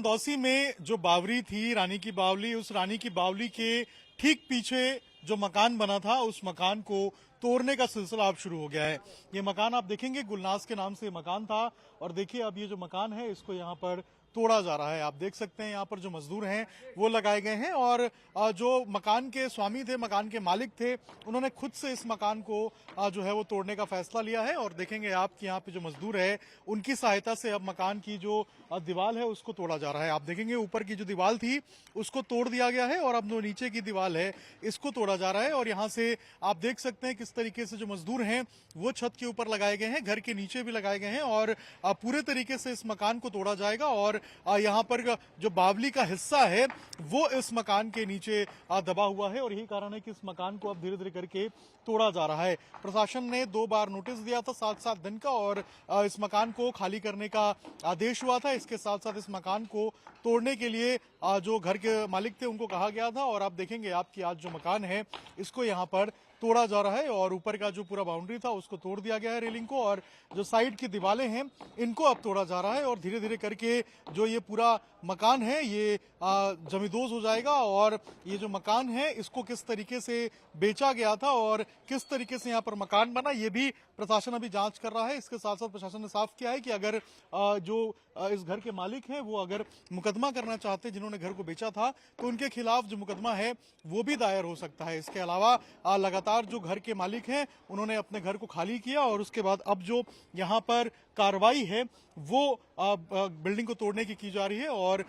चंदौसी में जो बावरी थी, रानी की बावली, उस रानी की बावली के ठीक पीछे जो मकान बना था, उस मकान को तोड़ने का सिलसिला अब शुरू हो गया है। ये मकान आप देखेंगे, गुलनाज के नाम से ये मकान था और देखिए अब ये जो मकान है इसको यहाँ पर तोड़ा जा रहा है। आप देख सकते हैं यहाँ पर जो मजदूर हैं वो लगाए गए हैं और जो मकान के स्वामी थे, मकान के मालिक थे, उन्होंने खुद से इस मकान को जो है वो तोड़ने का फैसला लिया है। और देखेंगे आप कि यहाँ पे जो मजदूर है उनकी सहायता से अब मकान की जो दीवार है उसको तोड़ा जा रहा है। आप देखेंगे ऊपर की जो दीवार थी उसको तोड़ दिया गया है और अब जो नीचे की दीवार है इसको तोड़ा जा रहा है। और यहाँ से आप देख सकते हैं किस तरीके से जो मजदूर हैं वो छत के ऊपर लगाए गए हैं, घर के नीचे भी लगाए गए हैं और पूरे तरीके से इस मकान को तोड़ा जाएगा। और यहाँ पर जो बावली का हिस्सा है वो इस मकान के नीचे दबा हुआ है और यही कारण है कि इस मकान को अब धीरे धीरे करके तोड़ा जा रहा है। प्रशासन ने 2 बार नोटिस दिया था 7-7 दिन का और इस मकान को खाली करने का आदेश हुआ था। इसके साथ साथ इस मकान को तोड़ने के लिए जो घर के मालिक थे उनको कहा गया था। और आप देखेंगे आपकी आज जो मकान है इसको यहाँ पर तोड़ा जा रहा है और ऊपर का जो पूरा बाउंड्री था उसको तोड़ दिया गया है, रेलिंग को, और जो साइड की दीवारें हैं इनको अब तोड़ा जा रहा है। और धीरे धीरे करके जो ये पूरा मकान है ये जमींदोज हो जाएगा। और ये जो मकान है इसको किस तरीके से बेचा गया था और किस तरीके से यहाँ पर मकान बना, ये भी प्रशासन अभी जांच कर रहा है। इसके साथ साथ प्रशासन ने साफ किया है कि अगर जो इस घर के मालिक हैं वो अगर मुकदमा करना चाहते हैं, जिन्होंने घर को बेचा था, तो उनके खिलाफ जो मुकदमा है वो भी दायर हो सकता है। इसके अलावा लगातार जो घर के मालिक हैं उन्होंने अपने घर को खाली किया और उसके बाद अब जो यहाँ पर कार्रवाई है वो बिल्डिंग को तोड़ने की जा रही है। और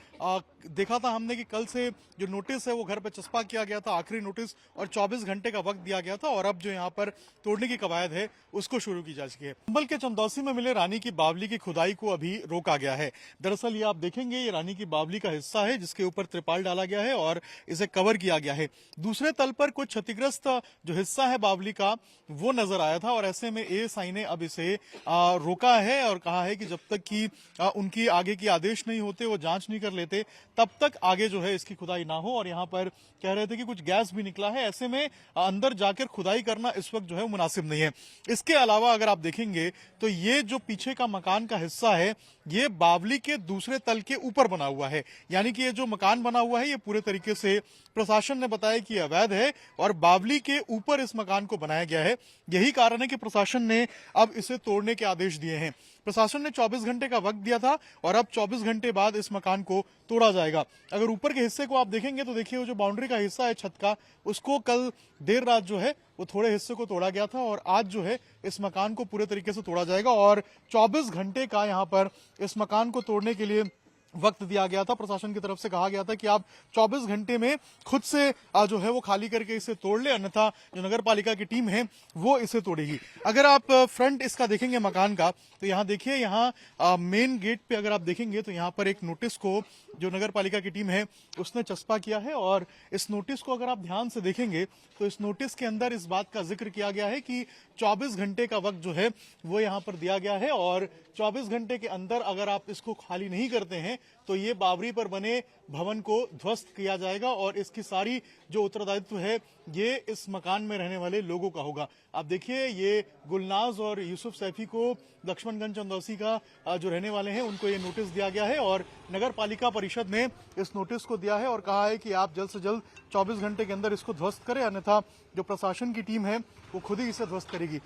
देखा था हमने कि कल से जो नोटिस है वो घर पर चस्पा किया गया था, आखिरी नोटिस, और 24 घंटे का वक्त दिया गया था और अब जो यहाँ पर तोड़ने की कवायद है उसको शुरू की जा चुकी है। चंबल के चंदौसी में मिले रानी की बावली की खुदाई को अभी रोका गया है। दरअसल ये आप देखेंगे ये रानी की बावली का हिस्सा है जिसके ऊपर त्रिपाल डाला गया है और इसे कवर किया गया है। दूसरे तल पर कुछ क्षतिग्रस्त जो हिस्सा है बावली का वो नजर आया था और ऐसे में एएसआई ने अब इसे रोका है और कहा है कि जब तक कि उनकी आगे की आदेश नहीं होते, वो जांच नहीं कर लेते, तब तक आगे जो है इसकी खुदाई ना हो। और यहाँ पर कह रहे थे कि कुछ गैस भी निकला है, ऐसे में अंदर जाकर खुदाई करना इस वक्त जो है मुनासिब नहीं है। इसके अलावा अगर आप देखेंगे तो ये जो पीछे का मकान का हिस्सा है ये बावली के दूसरे तल के ऊपर बना हुआ है, यानी कि ये जो मकान बना हुआ है ये पूरे तरीके से प्रशासन ने बताया कि अवैध है और बावली के ऊपर इस मकान को बनाया गया है। यही कारण है कि प्रशासन ने अब इसे तोड़ने के आदेश दिए हैं। प्रशासन ने 24 घंटे का वक्त दिया था और अब 24 घंटे बाद इस मकान को तोड़ा जाएगा। अगर ऊपर के हिस्से को आप देखेंगे तो देखिए वो जो बाउंड्री का हिस्सा है छत का, उसको कल देर रात जो है वो थोड़े हिस्से को तोड़ा गया था और आज जो है इस मकान को पूरे तरीके से तोड़ा जाएगा। और 24 घंटे का यहाँ पर इस मकान को तोड़ने के लिए वक्त दिया गया था। प्रशासन की तरफ से कहा गया था कि आप 24 घंटे में खुद से जो है वो खाली करके इसे तोड़ ले, अन्यथा जो नगर पालिका की टीम है वो इसे तोड़ेगी। अगर आप फ्रंट इसका देखेंगे मकान का तो यहाँ देखिए, यहाँ मेन गेट पे अगर आप देखेंगे तो यहाँ पर एक नोटिस को जो नगर पालिका की टीम है उसने चस्पा किया है और इस नोटिस को अगर आप ध्यान से देखेंगे तो इस नोटिस के अंदर इस बात का जिक्र किया गया है कि 24 घंटे का वक्त जो है वो यहाँ पर दिया गया है और 24 घंटे के अंदर अगर आप इसको खाली नहीं करते हैं तो ये बावरी पर बने भवन को ध्वस्त किया जाएगा और इसकी सारी जो उत्तरदायित्व है ये इस मकान में रहने वाले लोगों का होगा। आप देखिए ये गुलनाज और यूसुफ सैफी को लक्ष्मणगंज चंदौसी का जो रहने वाले हैं उनको ये नोटिस दिया गया है और नगर पालिका परिषद ने इस नोटिस को दिया है और कहा है कि आप जल्द से जल्द 24 घंटे के अंदर इसको ध्वस्त करें, अन्यथा जो प्रशासन की टीम है वो खुद ही इसे ध्वस्त करेगी।